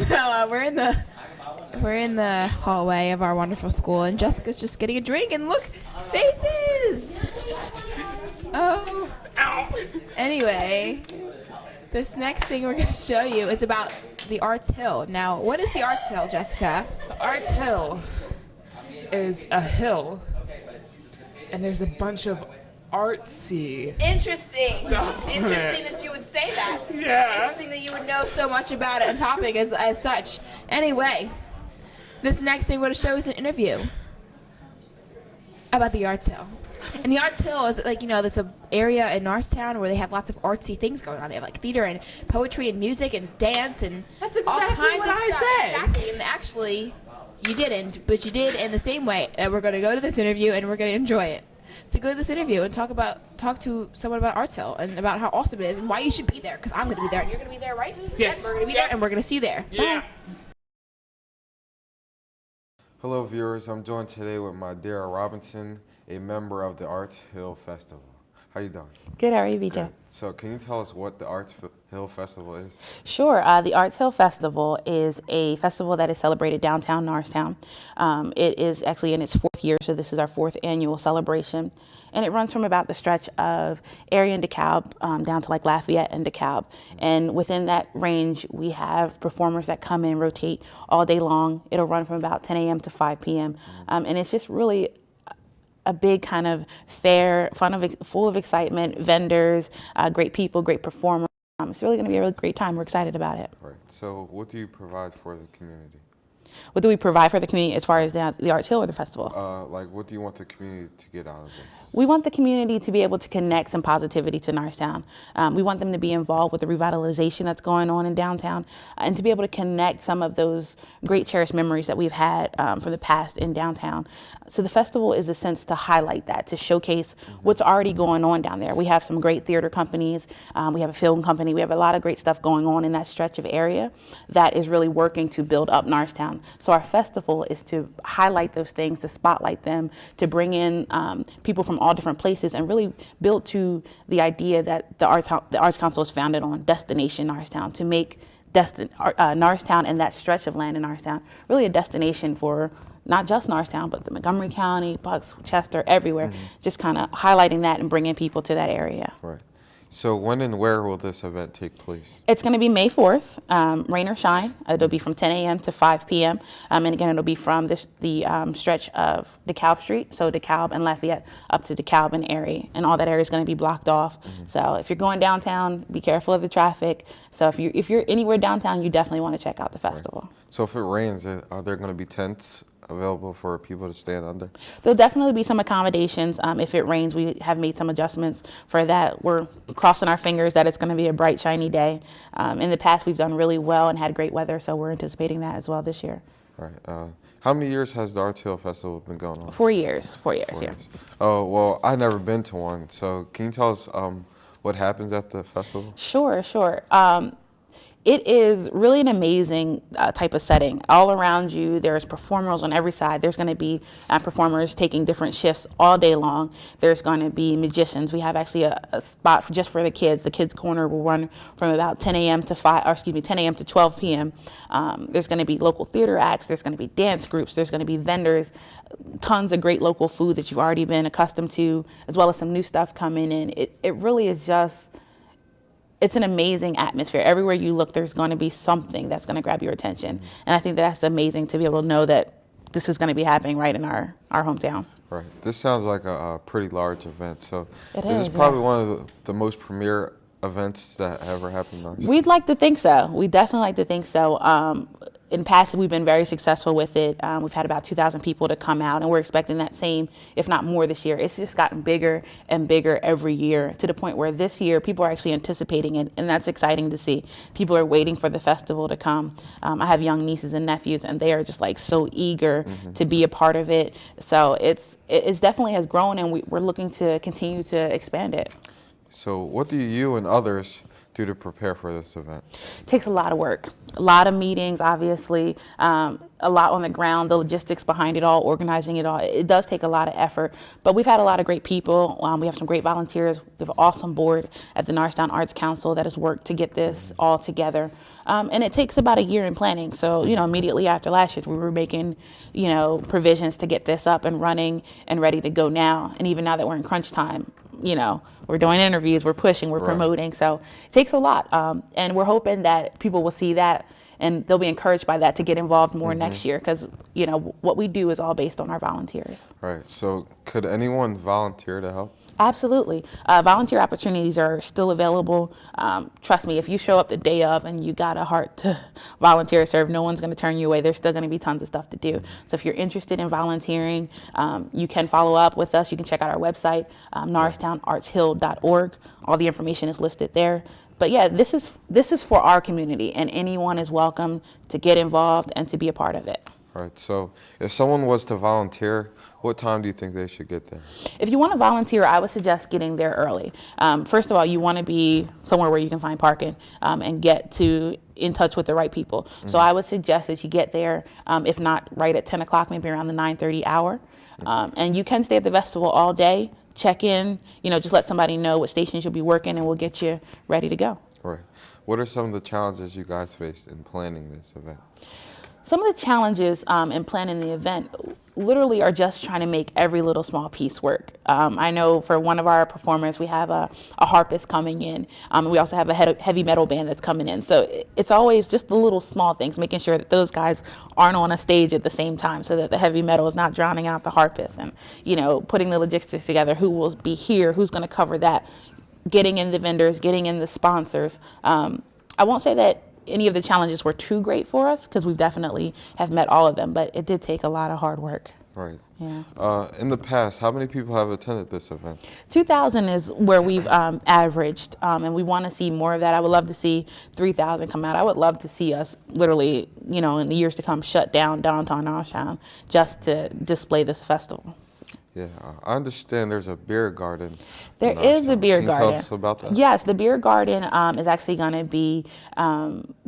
So we're in the hallway of our wonderful school, and Jessica's just getting a drink. And look, faces. Oh. Ow. Anyway, this next thing we're going to show you is about the Arts Hill. Now, what is the Arts Hill, Jessica? The Arts Hill is a hill, and there's a bunch of artsy Interesting. stuff on Interesting it. that you would say that. Yeah. Interesting that you would know so much about it and topic as such. Anyway, this next thing we're going to show is an interview about the Arts Hill. And the Arts Hill is like, that's an area in Norristown where they have lots of artsy things going on. They have like theater and poetry and music and dance and That's exactly all kinds what of I stuff. said. Exactly. And actually, you didn't, but you did in the same way. And we're going to go to this interview and we're going to enjoy it. So go to this interview and talk to someone about Arts Hill and about how awesome it is and why you should be there. Because I'm going to be there and you're going to be there, right? Yes. We're going to be there and we're going to see you there. Yeah. Bye. Hello viewers, I'm joined today with my dear Robinson, a member of the Arts Hill Festival. How you doing? Good, how are you, BJ? Good. So can you tell us what the Arts Hill Festival is? Sure. The Arts Hill Festival is a festival that is celebrated downtown Norristown. It is actually in its 4th year, so this is our 4th annual celebration. And it runs from about the stretch of Erie and DeKalb down to like Lafayette and DeKalb. And within that range, we have performers that come and rotate all day long. It'll run from about 10 a.m. to 5 p.m. And it's just really a big kind of fair, full of excitement, vendors, great people, great performers. It's really going to be a really great time. We're excited about it. Right. So what do you provide for the community? What do we provide for the community as far as the Arts Hill or the festival? Like what do you want the community to get out of this? We want the community to be able to connect some positivity to Norristown. We want them to be involved with the revitalization that's going on in downtown and to be able to connect some of those great cherished memories that we've had from the past in downtown. So the festival is a sense to highlight that, to showcase what's already going on down there. We have some great theater companies. We have a film company. We have a lot of great stuff going on in that stretch of area that is really working to build up Norristown. So our festival is to highlight those things, to spotlight them, to bring in people from all different places and really build to the idea that the Arts Council is founded on, Destination Norristown, to make Norristown and that stretch of land in Norristown really a destination for not just Norristown, but the Montgomery County, Bucks, Chester, everywhere, just kind of highlighting that and bringing people to that area. Right. So when and where will this event take place? It's going to be May 4th, rain or shine. It'll be from 10 a.m. to 5 p.m. And again, it'll be from the stretch of DeKalb Street, so DeKalb and Lafayette, up to DeKalb and Erie. And all that area is going to be blocked off. So if you're going downtown, be careful of the traffic. So if you're anywhere downtown, you definitely want to check out the festival. Right. So if it rains, are there going to be tents available for people to stand under? There'll definitely be some accommodations. If it rains, we have made some adjustments for that. We're crossing our fingers that it's going to be a bright, shiny day. In the past, we've done really well and had great weather, so we're anticipating that as well this year. Right. How many years has the Arts Hill Festival been going on? 4 years. 4 years, 4 yeah. years. Oh, well, I've never been to one. So can you tell us what happens at the festival? Sure. It is really an amazing type of setting. All around you, there's performers on every side. There's going to be performers taking different shifts all day long. There's going to be magicians. We have actually a spot just for the kids. The kids' corner will run from about 10 a.m. to 10 a.m. to 12 p.m. There's going to be local theater acts. There's going to be dance groups. There's going to be vendors. Tons of great local food that you've already been accustomed to, as well as some new stuff coming in. It really is just. It's an amazing atmosphere. Everywhere you look, there's going to be something that's going to grab your attention. And I think that's amazing to be able to know that this is going to be happening right in our hometown. Right. This sounds like a pretty large event. So It is is, this probably one of the most premier events that ever happened in our We'd like to think so. We definitely like to think so. In the past, we've been very successful with it. We've had about 2,000 people to come out, and we're expecting that same, if not more, this year. It's just gotten bigger and bigger every year to the point where this year people are actually anticipating it, and that's exciting to see. People are waiting for the festival to come. I have young nieces and nephews, and they are just like so eager to be a part of it. So it's definitely has grown, and we're looking to continue to expand it. So what do you and others do to prepare for this event? It takes a lot of work, a lot of meetings, obviously, a lot on the ground, the logistics behind it all, organizing it all. It does take a lot of effort, but we've had a lot of great people. We have some great volunteers. We have an awesome board at the Norristown Arts Council that has worked to get this all together. And it takes about a year in planning. So, immediately after last year, we were making, provisions to get this up and running and ready to go now. And even now that we're in crunch time, we're doing interviews, we're pushing, we're promoting. So it takes a lot. And we're hoping that people will see that and they'll be encouraged by that to get involved more next year, because, what we do is all based on our volunteers. Right. So could anyone volunteer to help? Absolutely. Volunteer opportunities are still available. Trust me, if you show up the day of and you got a heart to volunteer or serve, no one's going to turn you away. There's still going to be tons of stuff to do. So if you're interested in volunteering, you can follow up with us. You can check out our website, norristownartshill.org. All the information is listed there. But yeah, this is for our community, and anyone is welcome to get involved and to be a part of it. Right. So if someone was to volunteer, what time do you think they should get there? If you want to volunteer, I would suggest getting there early. First of all, you want to be somewhere where you can find parking and get in touch with the right people. So I would suggest that you get there, if not right at 10 o'clock, maybe around the 9:30 hour. And you can stay at the festival all day. Check in, just let somebody know what stations you'll be working, and we'll get you ready to go. Right. What are some of the challenges you guys faced in planning this event? Some of the challenges in planning the event literally are just trying to make every little small piece work. I know for one of our performers, we have a harpist coming in. We also have a heavy metal band that's coming in. So it's always just the little small things, making sure that those guys aren't on a stage at the same time, so that the heavy metal is not drowning out the harpist, and, putting the logistics together, who will be here, who's going to cover that, getting in the vendors, getting in the sponsors. I won't say that any of the challenges were too great for us, because we definitely have met all of them, but it did take a lot of hard work. Right. Yeah. In the past, how many people have attended this event? 2,000 is where we've averaged, and we want to see more of that. I would love to see 3,000 come out. I would love to see us literally, in the years to come, shut down downtown Norristown just to display this festival. Yeah, I understand there's a beer garden. There is a beer Can you garden. tell us about that? Yes, the beer garden is actually going to be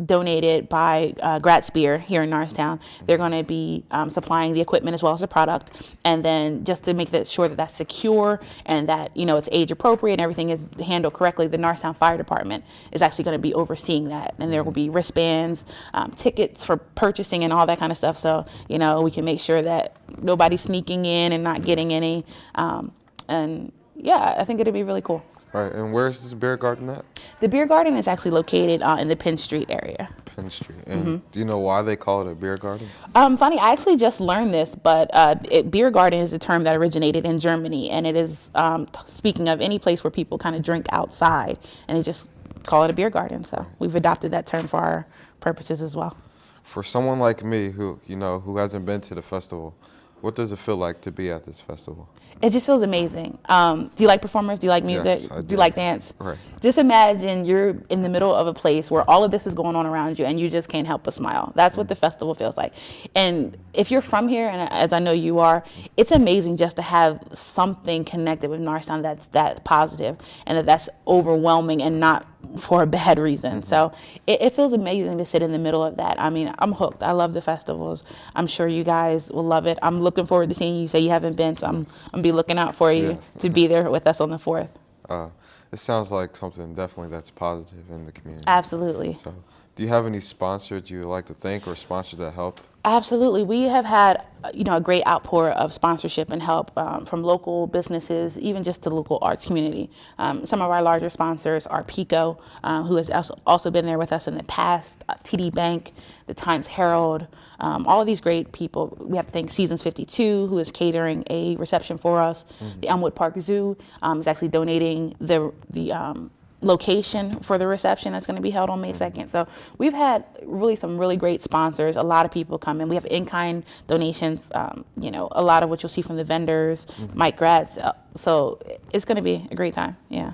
donated by Gratz Beer here in Norristown. They're going to be supplying the equipment as well as the product, and then just to make sure that that's secure and that it's age appropriate and everything is handled correctly, the Norristown Fire Department is actually going to be overseeing that, and there will be wristbands, tickets for purchasing, and all that kind of stuff. So we can make sure that nobody's sneaking in and not getting any. And yeah, I think it'd be really cool. Right, and where's this beer garden at? The beer garden is actually located in the Penn Street area. Penn Street. And do you know why they call it a beer garden? Funny, I actually just learned this, but beer garden is a term that originated in Germany, and it is speaking of any place where people kind of drink outside, and they just call it a beer garden. So we've adopted that term for our purposes as well. For someone like me who hasn't been to the festival, what does it feel like to be at this festival? It just feels amazing. Do you like performers? Do you like music? Yes, I do you like dance? Right. Just imagine you're in the middle of a place where all of this is going on around you and you just can't help but smile. That's what the festival feels like. And if you're from here, and as I know you are, it's amazing just to have something connected with Norristown that's that positive and that's overwhelming and not for a bad reason. So it feels amazing to sit in the middle of that. I mean, I'm hooked. I love the festivals. I'm sure you guys will love it. I'm looking forward to seeing you. Say you haven't been, so I'm going to be looking out for you to be there with us on the 4th. It sounds like something definitely that's positive in the community. Absolutely. So, do you have any sponsors you would like to thank or sponsors that helped? Absolutely. We have had, a great outpour of sponsorship and help from local businesses, even just to the local arts community. Some of our larger sponsors are Pico, who has also been there with us in the past, TD Bank, the Times Herald, all of these great people. We have to thank Seasons 52, who is catering a reception for us. The Elmwood Park Zoo is actually donating the location for the reception that's going to be held on May 2nd. So we've had some really great sponsors. A lot of people come in. We have in-kind donations, a lot of what you'll see from the vendors, Mike Gratz. So it's going to be a great time. Yeah.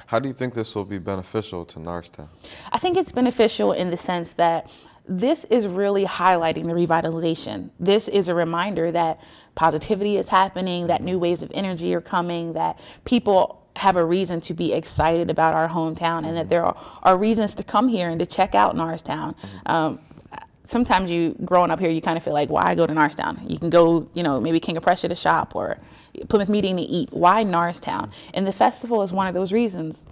How do you think this will be beneficial to Norristown? I think it's beneficial in the sense that this is really highlighting the revitalization. This is a reminder that positivity is happening, that new waves of energy are coming, that people have a reason to be excited about our hometown, and that there are reasons to come here and to check out Norristown. Sometimes you, growing up here, you kind of feel like, why go to Norristown? You can go, maybe King of Prussia to shop, or Plymouth Meeting to eat. Why Norristown? And the festival is one of those reasons.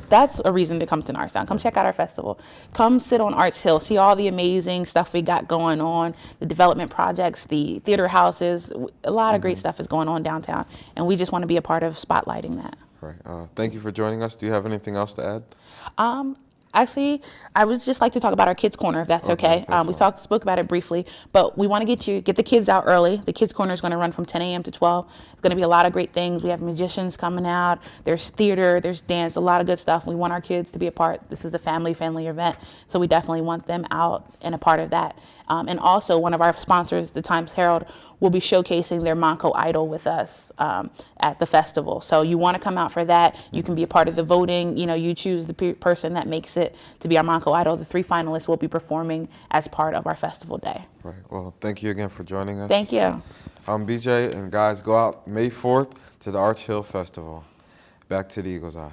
That's a reason to come to Norristown. Come check out our festival. Come sit on Arts Hill, see all the amazing stuff we got going on, the development projects, the theater houses. A lot of great stuff is going on downtown, and we just want to be a part of spotlighting that. Right. Thank you for joining us. Do you have anything else to add? Actually, I would just like to talk about our Kids Corner, if that's okay. We spoke about it briefly, but we want to get the kids out early. The Kids Corner is going to run from 10 a.m. to 12. It's going to be a lot of great things. We have magicians coming out. There's theater, there's dance, a lot of good stuff. We want our kids to be a part. This is a family event, so we definitely want them out and a part of that. And also, one of our sponsors, the Times Herald, will be showcasing their Monco Idol with us at the festival. So you want to come out for that. You can be a part of the voting. You choose the person that makes it to be our Monco Idol. The 3 finalists will be performing as part of our festival day. Right. Well, thank you again for joining us. Thank you. I'm BJ, and guys, go out May 4th to the Arts Hill Festival. Back to the Eagle's Eye.